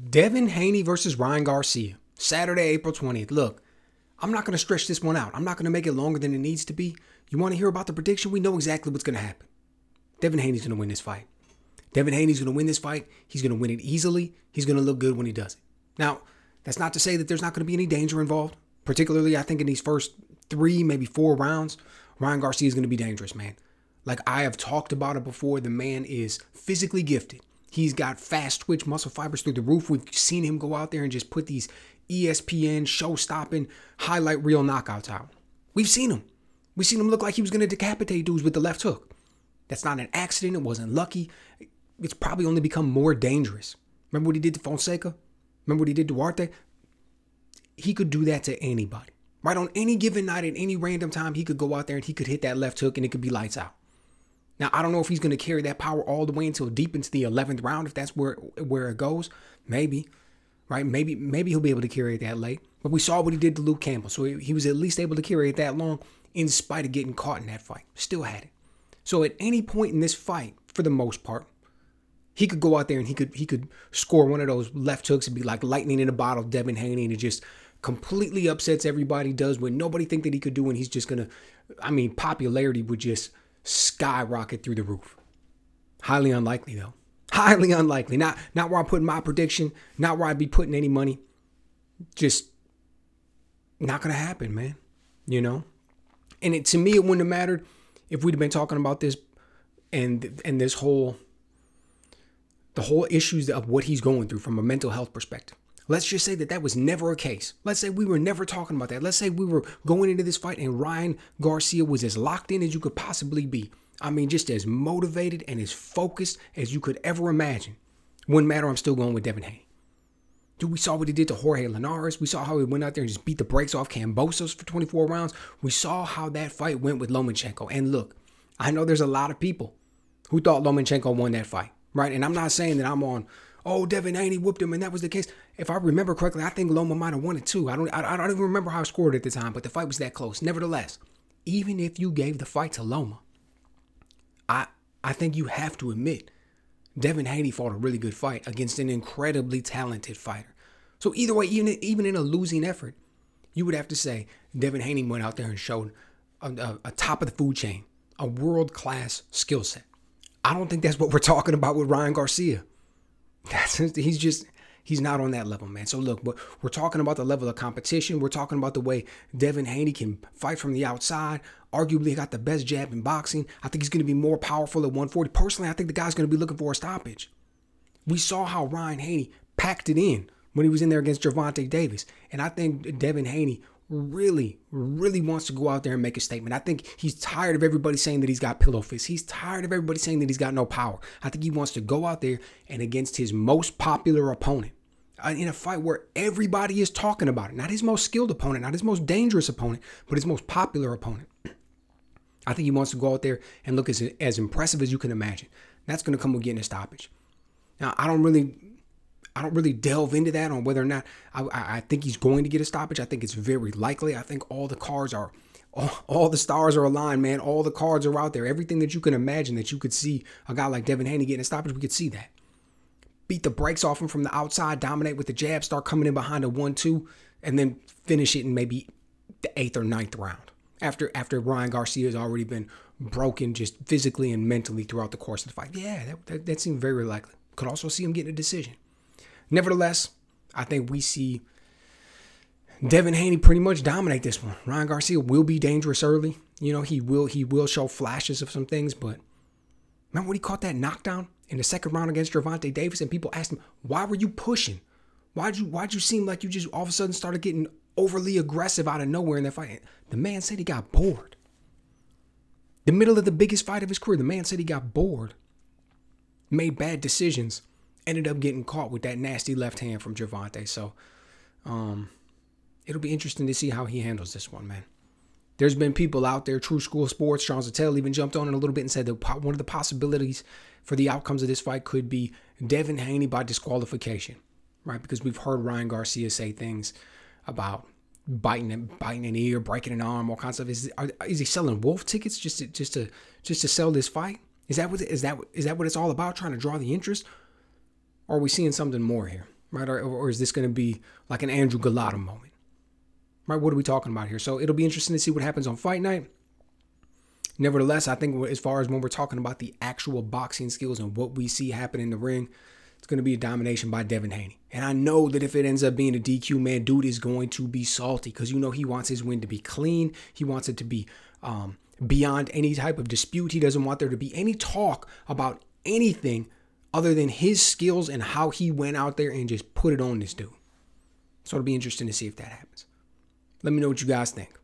Devin Haney versus Ryan Garcia, Saturday, April 20th. Look, I'm not going to stretch this one out. I'm not going to make it longer than it needs to be. You want to hear about the prediction? We know exactly what's going to happen. Devin Haney's going to win this fight. Devin Haney's going to win this fight. He's going to win it easily. He's going to look good when he does it. Now, that's not to say that there's not going to be any danger involved. Particularly, I think in these first 3, maybe 4 rounds, Ryan Garcia is going to be dangerous, man. Like I have talked about it before, the man is physically gifted. He's got fast twitch muscle fibers through the roof. We've seen him go out there and just put these ESPN show-stopping highlight reel knockouts out. We've seen him. We've seen him look like he was going to decapitate dudes with the left hook. That's not an accident. It wasn't lucky. It's probably only become more dangerous. Remember what he did to Fonseca? Remember what he did to Duarte? He could do that to anybody. Right? On any given night, at any random time, he could go out there and he could hit that left hook and it could be lights out. Now, I don't know if he's going to carry that power all the way until deep into the 11th round, if that's where it goes. Maybe, right? Maybe he'll be able to carry it that late. But we saw what he did to Luke Campbell. So he was at least able to carry it that long in spite of getting caught in that fight. Still had it. So at any point in this fight, for the most part, he could go out there and he could score one of those left hooks and be like lightning in a bottle, Devin Haney, and it just completely upsets everybody, does what nobody think that he could do, and he's just going to, popularity would just skyrocket through the roof. Highly unlikely, though. Highly unlikely. Not where I'm putting my prediction, not where I'd be putting any money. Just not going to happen, man. You know? And to me, it wouldn't have mattered if we'd have been talking about this and this whole issues of what he's going through from a mental health perspective. Let's just say that was never a case. Let's say we were never talking about that. Let's say we were going into this fight and Ryan Garcia was as locked in as you could possibly be. I mean, just as motivated and as focused as you could ever imagine. Wouldn't matter, I'm still going with Devin Haney. Dude, we saw what he did to Jorge Linares. We saw how he went out there and just beat the brakes off Kambosos for 24 rounds. We saw how that fight went with Lomachenko. And look, I know there's a lot of people who thought Lomachenko won that fight, right? And I'm not saying that I'm on, oh, Devin Haney whooped him, and that was the case. If I remember correctly, I think Loma might have won it too. I don't even remember how I scored at the time, but the fight was that close. Nevertheless, even if you gave the fight to Loma, I think you have to admit Devin Haney fought a really good fight against an incredibly talented fighter. So either way, even in a losing effort, you would have to say Devin Haney went out there and showed a top of the food chain, a world-class skill set. I don't think that's what we're talking about with Ryan Garcia. He's not on that level, man. So look, but we're talking about the level of competition. We're talking about the way Devin Haney can fight from the outside. Arguably got the best jab in boxing. I think he's going to be more powerful at 140. Personally, I think the guy's going to be looking for a stoppage. We saw how Ryan Haney packed it in when he was in there against Gervonta Davis. And I think Devin Haney really, really wants to go out there and make a statement. I think he's tired of everybody saying that he's got pillow fists. He's tired of everybody saying that he's got no power. I think he wants to go out there and against his most popular opponent in a fight where everybody is talking about it. Not his most skilled opponent, not his most dangerous opponent, but his most popular opponent. I think he wants to go out there and look as impressive as you can imagine. That's going to come with getting a stoppage. Now, I don't really delve into that on whether or not I think he's going to get a stoppage. I think it's very likely. I think all the stars are aligned, man. All the cards are out there. Everything that you can imagine that you could see a guy like Devin Haney getting a stoppage, we could see that. Beat the brakes off him from the outside, dominate with the jab, start coming in behind a 1-2, and then finish it in maybe the 8th or 9th round. After Ryan Garcia has already been broken just physically and mentally throughout the course of the fight. Yeah, that seemed very likely. Could also see him getting a decision. Nevertheless, I think we see Devin Haney pretty much dominate this one. Ryan Garcia will be dangerous early. You know, he will show flashes of some things, but remember when he caught that knockdown in the second round against Gervonta Davis and people asked him, why were you pushing? Why'd you seem like you just all of a sudden started getting overly aggressive out of nowhere in that fight? The man said he got bored. The middle of the biggest fight of his career, the man said he got bored, made bad decisions, ended up getting caught with that nasty left hand from Gervonta. So it'll be interesting to see how he handles this one, man. There's been people out there, True School Sports, Charles Attell even jumped on it a little bit and said that one of the possibilities for the outcomes of this fight could be Devin Haney by disqualification, right? Because we've heard Ryan Garcia say things about biting an ear, breaking an arm, all kinds of stuff. Is he selling wolf tickets just to sell this fight? Is that what it's all about? Trying to draw the interest, or are we seeing something more here? right? Or is this going to be like an Andrew Galata moment, right? What are we talking about here? So it'll be interesting to see what happens on fight night. Nevertheless, I think as far as when we're talking about the actual boxing skills and what we see happen in the ring, it's going to be a domination by Devin Haney. And I know that if it ends up being a DQ, man, dude is going to be salty because, you know, he wants his win to be clean. He wants it to be beyond any type of dispute. He doesn't want there to be any talk about anything other than his skills and how he went out there and just put it on this dude. So it'll be interesting to see if that happens. Let me know what you guys think.